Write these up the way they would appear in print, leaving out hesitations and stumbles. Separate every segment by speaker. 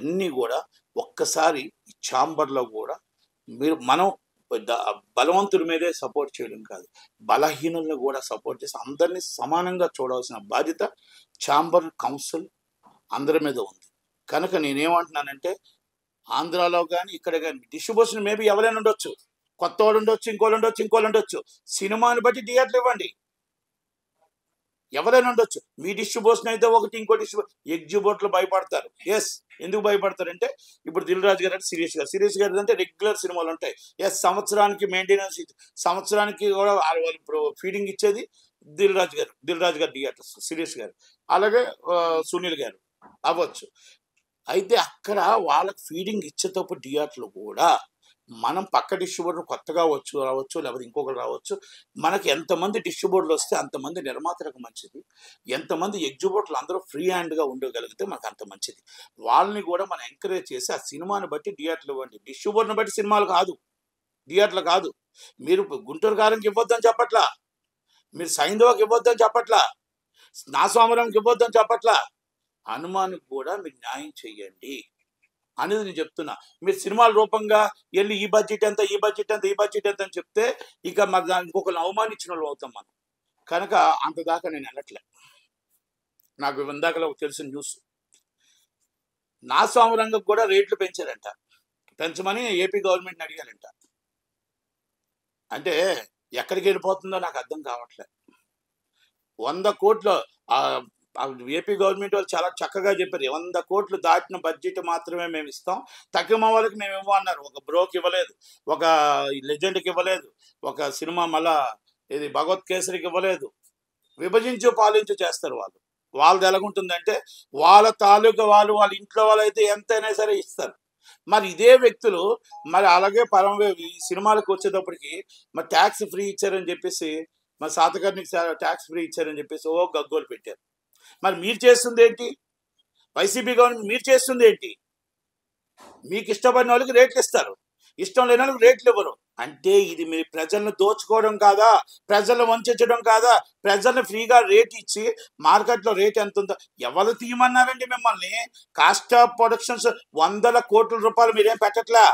Speaker 1: ఇవన్నీ కూడా ఒక్కసారి ఛాంబర్లో కూడా మనం బలవంతుడి మీదే సపోర్ట్ చేయడం కాదు, బలహీనులను కూడా సపోర్ట్ చేసి అందరినీ సమానంగా చూడాల్సిన బాధ్యత ఛాంబర్ కౌన్సిల్ అందరి మీద ఉంది. కనుక నేనేమంటున్నానంటే ఆంధ్రాలో కానీ ఇక్కడ కానీ డిస్ట్రిబ్యూషన్ మేబీ ఎవరైనా ఉండొచ్చు, కొత్త వాడు ఉండొచ్చు, ఇంకోళ్ళు ఉండొచ్చు. సినిమాని బట్టి థియేటర్లు ఇవ్వండి, ఎవరైనా ఉండొచ్చు. మీ డిస్ట్రిబ్యూషన్ అయితే ఒకటి, ఇంకో ఎగ్జిబ్యూటర్లు భయపడతారు. ఎస్, ఎందుకు భయపడతారంటే ఇప్పుడు దిల్ రాజు గారు అంటే సిరీస్ గారు అంటే రెగ్యులర్ సినిమాలు ఉంటాయి. ఎస్, సంవత్సరానికి మెయింటెనెన్స్, సంవత్సరానికి కూడా వాళ్ళు ఇప్పుడు ఫీడింగ్ ఇచ్చేది దిల్ రాజు గారు థియేటర్స్, సిరీస్ గారు, అలాగే సునీల్ గారు అవ్వచ్చు. అయితే అక్కడ వాళ్ళకి ఫీడింగ్ ఇచ్చేటప్పుడు థియేటర్లు కూడా మనం పక్క డిస్ట్రిబ్యూటర్ కొత్తగా రావచ్చు, లేకపోతే ఇంకొకరు రావచ్చు. మనకి ఎంతమంది డిస్ట్రిబ్యూటర్లు వస్తే అంతమంది నిర్మాతలకు మంచిది, ఎంతమంది ఎగ్జిబ్యూటర్లు అందరూ ఫ్రీ హ్యాండ్గా ఉండగలిగితే మనకు అంత మంచిది. వాళ్ళని కూడా మనం ఎంకరేజ్ చేసి ఆ సినిమాని బట్టి థియేటర్లు ఇవ్వండి, డిస్ట్రిబ్యూటర్ని బట్టి సినిమాలు కాదు, థియేటర్లు కాదు. మీరు గుంటూరు కారంకి ఇవ్వద్దని చెప్పట్లా, మీరు సైంధవకి ఇవ్వద్దని చెప్పట్లా, నాస్వామరంకి ఇవ్వద్దని చెప్పట్లా, హనుమానికి కూడా మీరు న్యాయం చెయ్యండి అనేది నేను చెప్తున్నా. మీరు సినిమాల రూపంగా వెళ్ళి ఈ బడ్జెట్ ఎంత అని చెప్తే ఇక మరి దానికి ఇంకొకరిని అవమానించిన వాళ్ళు అవుతాం మనం. కనుక అంతదాకా నేను వెళ్ళట్లే. నాకు ఇందాకలో తెలిసిన న్యూస్, నాస్వామరంగకు కూడా రేట్లు పెంచారంట, పెంచమని ఏపీ గవర్నమెంట్ని అడిగారంట. అంటే ఎక్కడికి వెళ్ళిపోతుందో నాకు అర్థం కావట్లే. 100 కోట్లు ఏపీ గవర్నమెంట్ వాళ్ళు చాలా చక్కగా చెప్పారు, 100 కోట్లు దాటిన బడ్జెట్ మాత్రమే మేము ఇస్తాం, తక్కువ వాళ్ళకి మేము ఇవ్వన్నారు. ఒక బ్రోకి ఇవ్వలేదు, ఒక లెజెండ్కి ఇవ్వలేదు, ఒక సినిమా మళ్ళా ఇది భగవత్ కేసరికి ఇవ్వలేదు. విభజించు పాలించు చేస్తారు వాళ్ళు. వాళ్ళది ఎలాగుంటుందంటే వాళ్ళ తాలూకా వాళ్ళ ఇంట్లో వాళ్ళైతే ఎంతైనా సరే ఇస్తారు. మరి ఇదే వ్యక్తులు మరి అలాగే ఈ సినిమాలకు వచ్చేటప్పటికి మరి ట్యాక్స్ ఫ్రీ ఇచ్చారని చెప్పేసి, మరి శాతకర్ణికి ట్యాక్స్ ఫ్రీ ఇచ్చారని చెప్పేసి గగ్గోలు పెట్టారు. మరి మీరు చేస్తుంది ఏంటి? వైసీపీ గవర్నమెంట్ మీరు చేస్తుంది ఏంటి? మీకు ఇష్టపడిన వాళ్ళకి రేట్లు ఇస్తారు, ఇష్టం లేని వాళ్ళకి రేట్లు ఇవ్వరు. అంటే ఇది మీరు ప్రజలను దోచుకోవడం కాదా, ప్రజలను వంచడం కాదా? ప్రజలను ఫ్రీగా రేట్ ఇచ్చి మార్కెట్లో రేట్ ఎంత ఉందో ఎవరు తీయమన్నారండి మిమ్మల్ని? కాస్ట్ ఆఫ్ ప్రొడక్షన్స్ 100 కోట్ల రూపాయలు మీరేం పెట్టట్లా.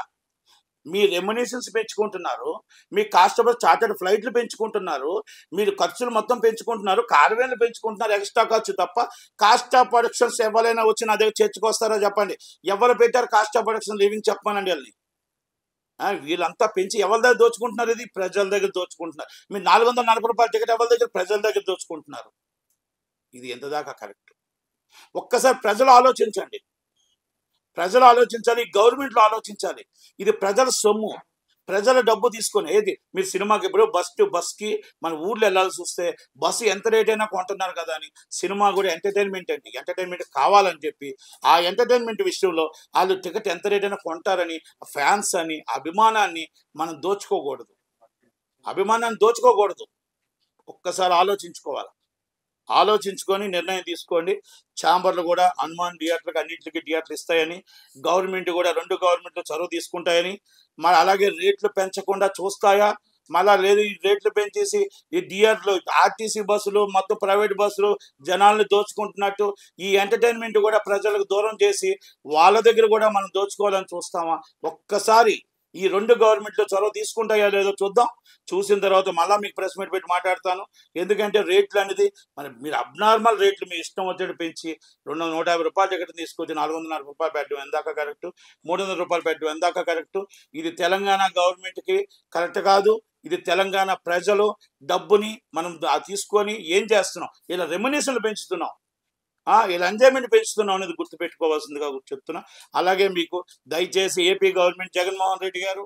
Speaker 1: మీ రెమ్యునేషన్స్ పెంచుకుంటున్నారు, మీ కాస్ట్ ఆఫ్ చార్టర్డ్ ఫ్లైట్లు పెంచుకుంటున్నారు, మీరు ఖర్చులు మొత్తం పెంచుకుంటున్నారు, కార్వేలు పెంచుకుంటున్నారు, ఎక్స్ట్రా ఖర్చు తప్ప కాస్ట్ ఆఫ్ ప్రొడక్షన్స్ ఎవరైనా వచ్చి నా దగ్గర చేర్చుకొస్తారో చెప్పండి. ఎవరు పెట్టారు కాస్ట్ ఆఫ్ ప్రొడక్షన్ లివింగ్ చెప్పమనండి వాళ్ళని. వీళ్ళంతా పెంచి ఎవరి దగ్గర దోచుకుంటున్నారు? ఇది ప్రజల దగ్గర దోచుకుంటున్నారు. మీరు 440 రూపాయల టికెట్ ఎవరి దగ్గర? ప్రజల దగ్గర దోచుకుంటున్నారు. ఇది ఎంతదాకా కరెక్ట్? ఒక్కసారి ప్రజలు ఆలోచించండి, ప్రజలు ఆలోచించాలి, గవర్నమెంట్లో ఆలోచించాలి. ఇది ప్రజల సొమ్ము, ప్రజల డబ్బు తీసుకొని ఏది మీరు సినిమాకి ఇప్పుడు బస్కి మన ఊర్లో వెళ్ళాల్సి వస్తే బస్సు ఎంత రేట్ అయినా కొంటున్నారు కదా అని, సినిమా కూడా ఎంటర్టైన్మెంట్ అండి, ఎంటర్టైన్మెంట్ కావాలని చెప్పి ఆ ఎంటర్టైన్మెంట్ విషయంలో వాళ్ళు టికెట్ ఎంత రేట్ అయినా కొంటారని ఫ్యాన్స్ అని అభిమానాన్ని మనం దోచుకోకూడదు, అభిమానాన్ని దోచుకోకూడదు. ఒక్కసారి ఆలోచించుకొని నిర్ణయం తీసుకోండి. ఛాంబర్లు కూడా హనుమాన్ థియేటర్లకు అన్నింటికి థియేటర్లు ఇస్తాయని, గవర్నమెంట్ కూడా 2 గవర్నమెంట్లు చొరవ తీసుకుంటాయని, మరి అలాగే రేట్లు పెంచకుండా చూస్తాయా? మళ్ళా లేదు ఈ రేట్లు పెంచేసి ఈ థియేటర్లు ఆర్టీసీ బస్సులు మొత్తం ప్రైవేట్ బస్సులు జనాలను దోచుకుంటున్నట్టు ఈ ఎంటర్టైన్మెంట్ కూడా ప్రజలకు దూరం చేసి వాళ్ళ దగ్గర కూడా మనం దోచుకోవాలని చూస్తామా? ఒక్కసారి ఈ 2 గవర్నమెంట్లు చొరవ తీసుకుంటాయో లేదో చూద్దాం. చూసిన తర్వాత మళ్ళీ మీకు ప్రెస్ మీట్ పెట్టి మాట్లాడతాను. ఎందుకంటే రేట్లు అనేది మీరు అబ్నార్మల్ రేట్లు మీ ఇష్టం వచ్చేట్టు పెంచి 150 రూపాయల టికెట్ తీసుకొచ్చి 440 రూపాయలు పెట్టడం ఎందాక కరెక్టు, 300 రూపాయలు పెట్టడం ఎందాక కరెక్టు? ఇది తెలంగాణ గవర్నమెంట్కి కరెక్ట్ కాదు. ఇది తెలంగాణ ప్రజలు డబ్బుని మనం తీసుకొని ఏం చేస్తున్నాం? ఇలా రెమ్యునేషన్లు పెంచుతున్నాం, ఇలా ఎంజాయ్మెంట్ పెంచుతున్నాం అనేది గుర్తుపెట్టుకోవాల్సిందిగా చెప్తున్నా. అలాగే మీకు దయచేసి ఏపీ గవర్నమెంట్ జగన్మోహన్ రెడ్డి గారు